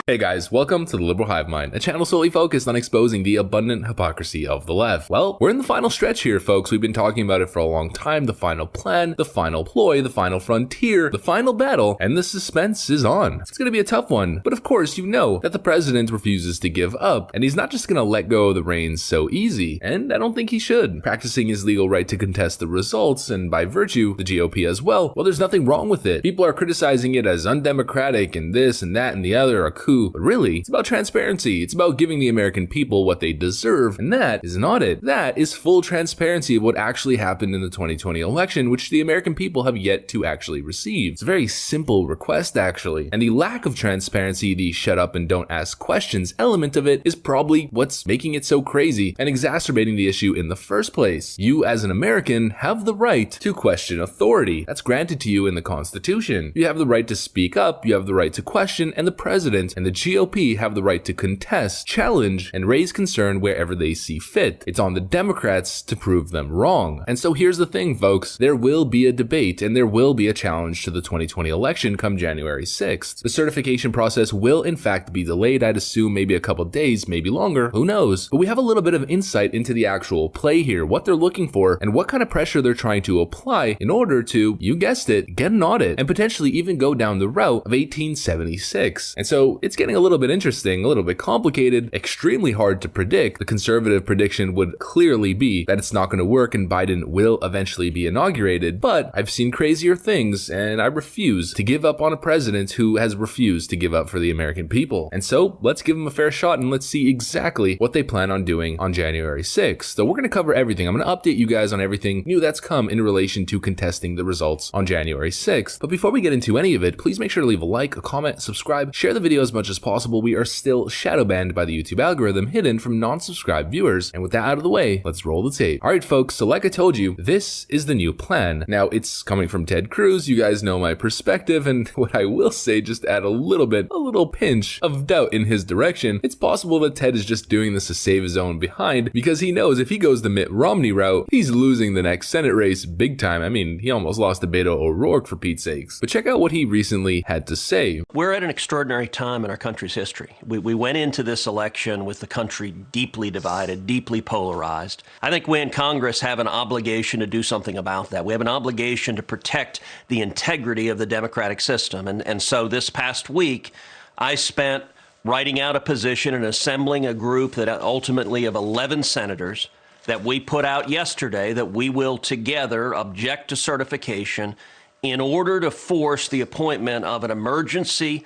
Hey guys, welcome to the Liberal Hivemind, a channel solely focused on exposing the abundant hypocrisy of the left. Well, we're in the final stretch here, folks. We've been talking about it for a long time. The final plan, the final ploy, the final frontier, the final battle, and the suspense is on. It's gonna be a tough one, but of course you know that the president refuses to give up, and he's not just gonna let go of the reins so easy, and I don't think he should. Practicing his legal right to contest the results, and by virtue, the GOP as well, there's nothing wrong with it. People are criticizing it as undemocratic and this and that and the other, a coup. But really, it's about transparency. It's about giving the American people what they deserve, and that is an audit. That is full transparency of what actually happened in the 2020 election, which the American people have yet to actually receive. It's a very simple request, actually. And the lack of transparency, the shut up and don't ask questions element of it, is probably what's making it so crazy and exacerbating the issue in the first place. You, as an American, have the right to question authority. That's granted to you in the Constitution. You have the right to speak up, you have the right to question, and the president and the GOP have the right to contest, challenge, and raise concern wherever they see fit. It's on the Democrats to prove them wrong. And so here's the thing, folks. There will be a debate and there will be a challenge to the 2020 election come January 6th. The certification process will in fact be delayed. I'd assume maybe a couple days, maybe longer, who knows? But we have a little bit of insight into the actual play here, what they're looking for, and what kind of pressure they're trying to apply in order to, you guessed it, get an audit and potentially even go down the route of 1876. And so it's getting a little bit interesting, a little bit complicated, extremely hard to predict. The conservative prediction would clearly be that it's not going to work and Biden will eventually be inaugurated. But I've seen crazier things and I refuse to give up on a president who has refused to give up for the American people. And so let's give them a fair shot and let's see exactly what they plan on doing on January 6th. So we're going to cover everything. I'm going to update you guys on everything new that's come in relation to contesting the results on January 6th. But before we get into any of it, please make sure to leave a like, a comment, subscribe, share the video as much as possible. We are still shadow banned by the YouTube algorithm, hidden from non-subscribed viewers. And with that out of the way, let's roll the tape. All right, folks, so like I told you, this is the new plan. Now, it's coming from Ted Cruz. You guys know my perspective, and what I will say, just add a little pinch of doubt in his direction. It's possible that Ted is just doing this to save his own behind, because he knows if he goes the Mitt Romney route, he's losing the next Senate race big time. I mean, he almost lost to Beto O'Rourke, for Pete's sakes. But check out what he recently had to say. We're at an extraordinary time in our country's history. We went into this election with the country deeply divided, deeply polarized. I think we in Congress have an obligation to do something about that. We have an obligation to protect the integrity of the democratic system. And so this past week, I spent writing out a position and assembling a group that ultimately of 11 senators that we put out yesterday that we will together object to certification in order to force the appointment of an emergency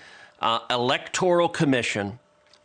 electoral commission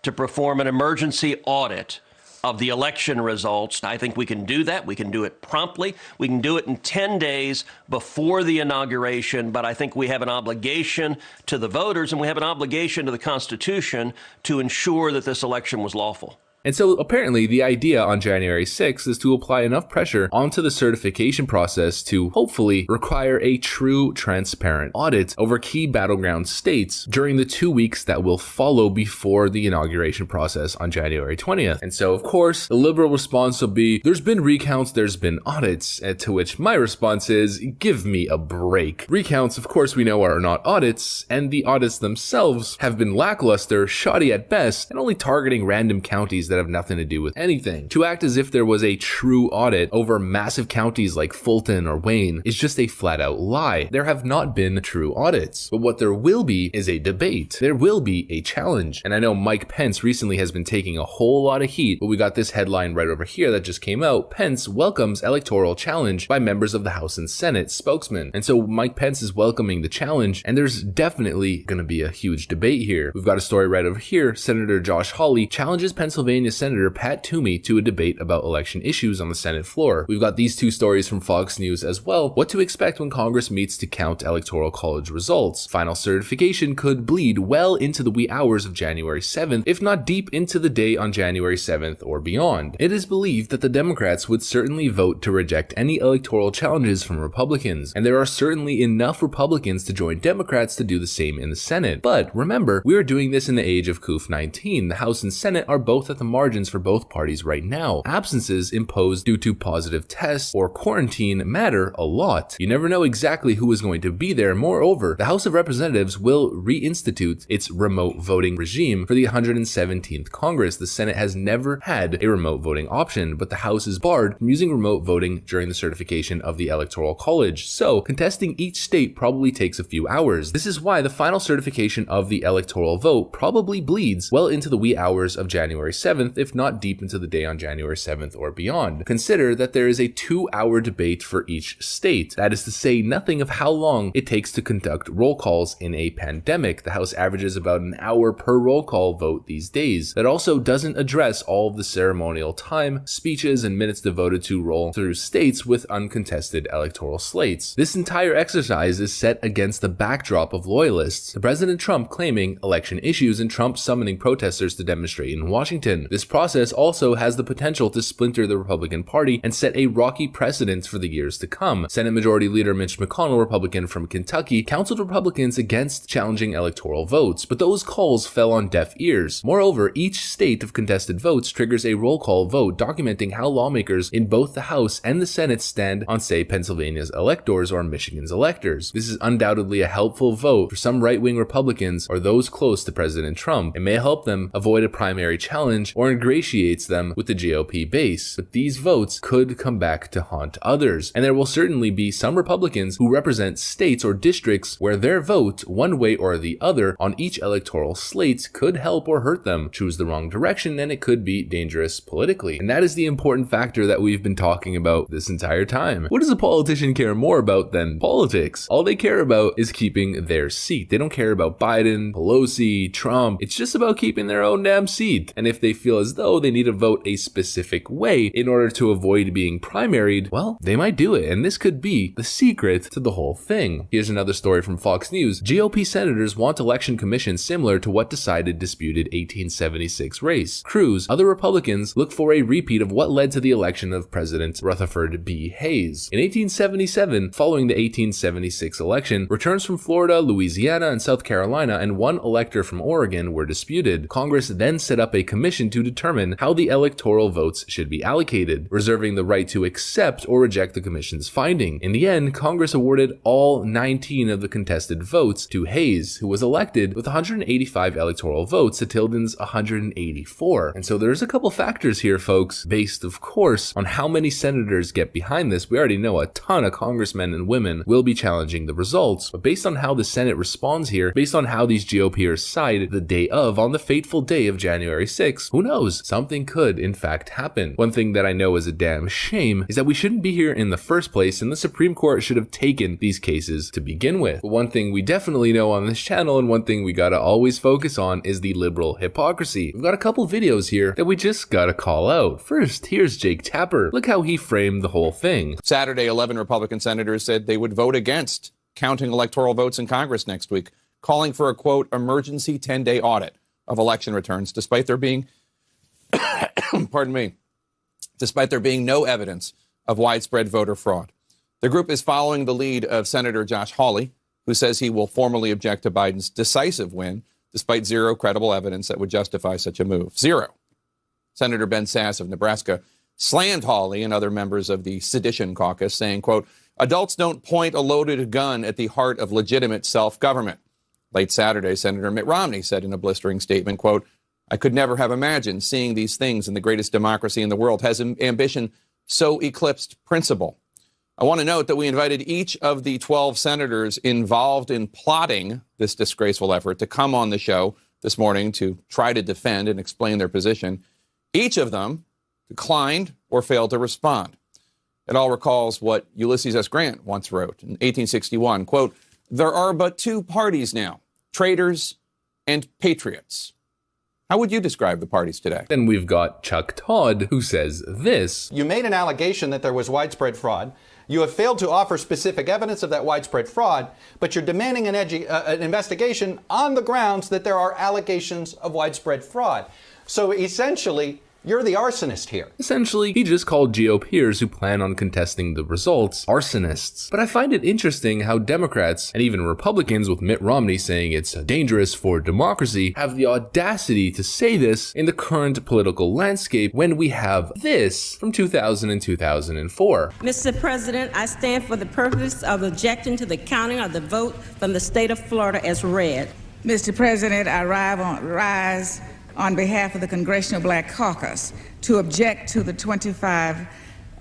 to perform an emergency audit of the election results. I think we can do that. We can do it promptly. We can do it in 10 days before the inauguration, but I think we have an obligation to the voters and we have an obligation to the Constitution to ensure that this election was lawful. And so apparently the idea on January 6th is to apply enough pressure onto the certification process to hopefully require a true transparent audit over key battleground states during the 2 weeks that will follow before the inauguration process on January 20th. And so of course, the liberal response will be, there's been recounts, there's been audits, and to which my response is, give me a break. Recounts, of course, we know are not audits, and the audits themselves have been lackluster, shoddy at best, and only targeting random counties that have nothing to do with anything. To act as if there was a true audit over massive counties like Fulton or Wayne is just a flat out lie. There have not been true audits, but what there will be is a debate. There will be a challenge. And I know Mike Pence recently has been taking a whole lot of heat, but we got this headline right over here that just came out. Pence welcomes electoral challenge by members of the House and Senate spokesman. And so Mike Pence is welcoming the challenge, and there's definitely going to be a huge debate here. We've got a story right over here. Senator Josh Hawley challenges Pennsylvania Senator Pat Toomey to a debate about election issues on the Senate floor. We've got these two stories from Fox News as well. What to expect when Congress meets to count electoral college results. Final certification could bleed well into the wee hours of January 7th, if not deep into the day on January 7th or beyond. It is believed that the Democrats would certainly vote to reject any electoral challenges from Republicans, and there are certainly enough Republicans to join Democrats to do the same in the Senate. But remember, we are doing this in the age of COVID-19. The House and Senate are both at the margins for both parties right now. Absences imposed due to positive tests or quarantine matter a lot. You never know exactly who is going to be there. Moreover, the House of Representatives will reinstitute its remote voting regime for the 117th Congress. The Senate has never had a remote voting option, but the House is barred from using remote voting during the certification of the Electoral College. So, contesting each state probably takes a few hours. This is why the final certification of the electoral vote probably bleeds well into the wee hours of January 7th, if not deep into the day on January 7th or beyond. Consider that there is a 2-hour debate for each state. That is to say nothing of how long it takes to conduct roll calls in a pandemic. The House averages about an hour per roll call vote these days. That also doesn't address all of the ceremonial time, speeches, and minutes devoted to roll through states with uncontested electoral slates. This entire exercise is set against the backdrop of loyalists, the President Trump claiming election issues and Trump summoning protesters to demonstrate in Washington. This process also has the potential to splinter the Republican Party and set a rocky precedent for the years to come. Senate Majority Leader Mitch McConnell, Republican from Kentucky, counseled Republicans against challenging electoral votes, but those calls fell on deaf ears. Moreover, each state of contested votes triggers a roll call vote documenting how lawmakers in both the House and the Senate stand on, say, Pennsylvania's electors or Michigan's electors. This is undoubtedly a helpful vote for some right-wing Republicans or those close to President Trump. It may help them avoid a primary challenge or ingratiates them with the GOP base, but these votes could come back to haunt others, and there will certainly be some Republicans who represent states or districts where their vote, one way or the other, on each electoral slate could help or hurt them choose the wrong direction, and it could be dangerous politically. And that is the important factor that we've been talking about this entire time. What does a politician care more about than politics? All they care about is keeping their seat. They don't care about Biden, Pelosi, Trump. It's just about keeping their own damn seat. And if they feel as though they need to vote a specific way in order to avoid being primaried, well, they might do it. And this could be the secret to the whole thing. Here's another story from Fox News. GOP senators want election commissions similar to what decided disputed 1876 race. Cruz, other Republicans look for a repeat of what led to the election of President Rutherford B. Hayes. In 1877, following the 1876 election, returns from Florida, Louisiana, and South Carolina and one elector from Oregon were disputed. Congress then set up a commission to determine how the electoral votes should be allocated, reserving the right to accept or reject the commission's finding. In the end, Congress awarded all 19 of the contested votes to Hayes, who was elected with 185 electoral votes to Tilden's 184. And so there's a couple factors here, folks, based, of course, on how many senators get behind this. We already know a ton of congressmen and women will be challenging the results, but based on how the Senate responds here, based on how these GOPers side the day of, on the fateful day of January 6th, who knows? Something could, in fact, happen. One thing that I know is a damn shame is that we shouldn't be here in the first place, and the Supreme Court should have taken these cases to begin with. But one thing we definitely know on this channel, and one thing we gotta always focus on, is the liberal hypocrisy. We've got a couple videos here that we just gotta call out. First, here's Jake Tapper. Look how he framed the whole thing. Saturday, 11 Republican senators said they would vote against counting electoral votes in Congress next week, calling for a, quote, emergency 10-day audit of election returns, despite there being, despite there being no evidence of widespread voter fraud. The group is following the lead of Senator Josh Hawley, who says he will formally object to Biden's decisive win, despite zero credible evidence that would justify such a move. Zero. Senator Ben Sasse of Nebraska slammed Hawley and other members of the Sedition Caucus, saying, quote, adults don't point a loaded gun at the heart of legitimate self-government. Late Saturday, Senator Mitt Romney said in a blistering statement, quote, I could never have imagined seeing these things in the greatest democracy in the world. Has ambition so eclipsed principle? I want to note that we invited each of the 12 senators involved in plotting this disgraceful effort to come on the show this morning to try to defend and explain their position. Each of them declined or failed to respond. It all recalls what Ulysses S. Grant once wrote in 1861, quote, there are but two parties now, traitors and patriots. How would you describe the parties today? Then we've got Chuck Todd, who says this. You made an allegation that there was widespread fraud. You have failed to offer specific evidence of that widespread fraud, but you're demanding an investigation on the grounds that there are allegations of widespread fraud. So essentially, You're the arsonist here. Essentially, he just called GOPers who plan on contesting the results arsonists. But I find it interesting how Democrats, and even Republicans with Mitt Romney saying it's dangerous for democracy, have the audacity to say this in the current political landscape when we have this from 2000 and 2004. Mr. President, I stand for the purpose of objecting to the counting of the vote from the state of Florida as read. Mr. President, I rise on behalf of the Congressional Black Caucus to object to the 25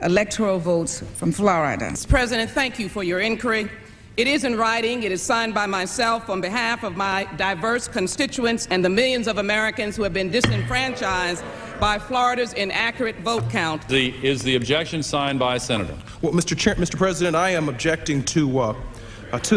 electoral votes from Florida. Mr. President, thank you for your inquiry. It is in writing. It is signed by myself on behalf of my diverse constituents and the millions of Americans who have been disenfranchised by Florida's inaccurate vote count. Is the objection signed by a senator? Well, Mr. President, I am objecting to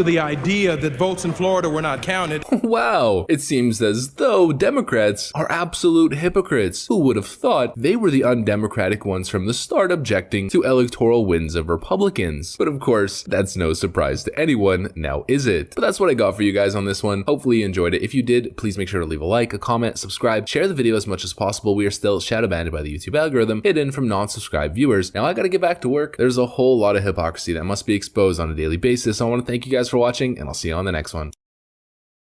the idea that votes in Florida were not counted. Wow, it seems as though Democrats are absolute hypocrites. Who would have thought they were the undemocratic ones from the start objecting to electoral wins of Republicans? But of course, that's no surprise to anyone, now is it? But that's what I got for you guys on this one. Hopefully you enjoyed it. If you did, please make sure to leave a like, a comment, subscribe, share the video as much as possible. We are still shadow banned by the YouTube algorithm, hidden from non-subscribed viewers. Now I gotta get back to work. There's a whole lot of hypocrisy that must be exposed on a daily basis. I want to thank you guys for watching, and I'll see you on the next one.